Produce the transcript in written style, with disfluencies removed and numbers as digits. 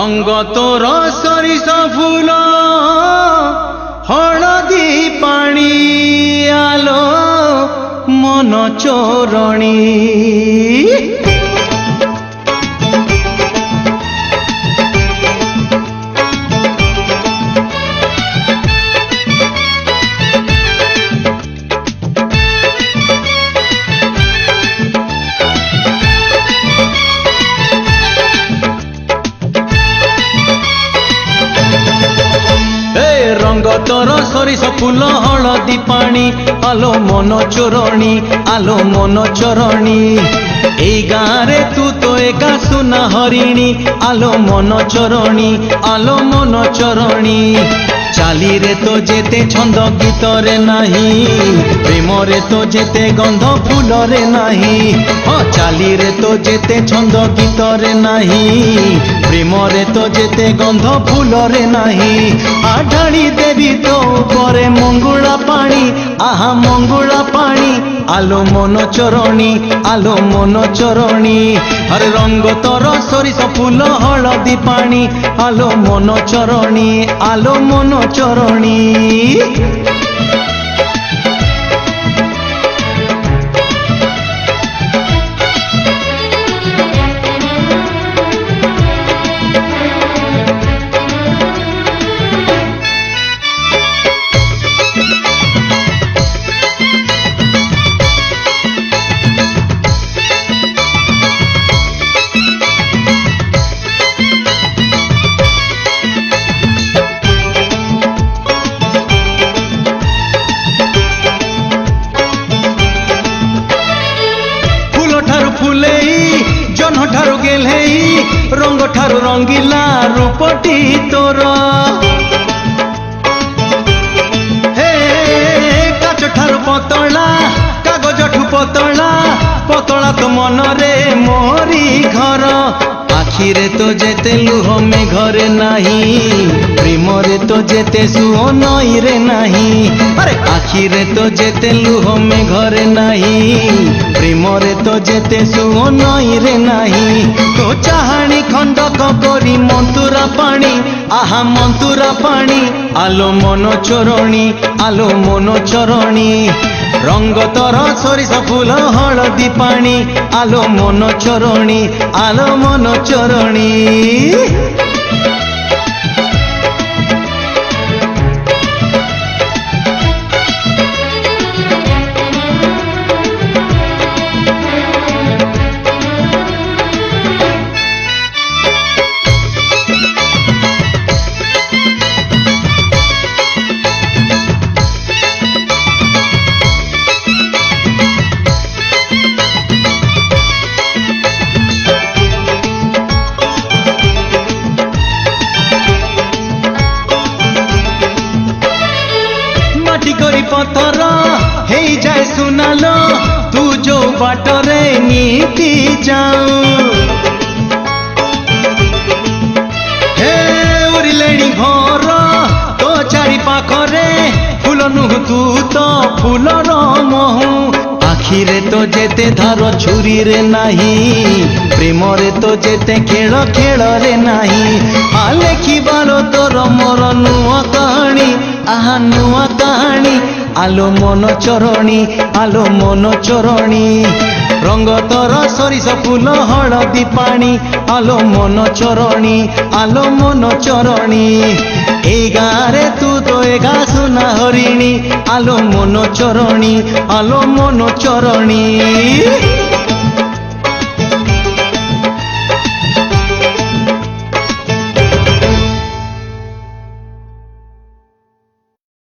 रंग तोर सरिस फूल हलदी पानी आलो मन चोरणी रंग तोर सरिस फूल हलदी पानी आलो मन चोरणी आलो मन चोरणी ए गाँरे तू तो एका सुना हरिणी आलो मन चोरणी आलो मन चोरणी चाली रे तो जेते छंद गीत रे नाही प्रेम रे तो जेते गंध फूल रे नाही हाँ चाली रे तो जेते छंद गीत रे नाही प्रेम रे तो जेते गंध फूल रे नाही आढाणी देवी तो करे मंगुला पानी आहा मंगुला पानी आलो मन चोरणी आलो मन चोरणी अरे रंग तोर सरिस फूल हलदी पानी आलो मन चोरणी आलो मन चोरणी जन्ह ठारू गेले रंग ठारू रंगीला रूपटी तोर हे काच ठारू पतला कागज ठू पतला पतला तो मन रे मोरी घर आखिरे तो जेते लुह में घरे नहीं प्रेम रे तो जेते सुओ नई रे नहीं अरे आखिरे तो जेते लुह में घरे नहीं प्रेम रे तो जेते सुओ नई रे नहीं तो चाहाणी खंडक करी मंतुरा पानी आहा मंतुरा पानी आलो मन चोरणी आलो मन चोरणी रंग तोर सरिस फूल हलदी पानी आलो मन चोरणी आलो मन चोरणी करी पथर हे जाए सुनालो तू जो बाटरे नीति जाऊ हे उड़िलेणी घर तो चारि पाखरे फूल नुह तू तो फूलर महू आखिरे तो जेते धार छुरी रे नाही प्रेम रे तो जेते खेल खेल रे नाही आ लेखिबार तोर मोर नुआ कहानी आहा नुआ कहानी आलो मन चोरणी आलो मन चोरणी रंग तोर सरिस फूल हलदी पानी आलो मन चोरणी आलो मन चोरणी ए गाँरे तू तो एका सुना हरिणी आलो मन चोरणी आलो मन चोरणी।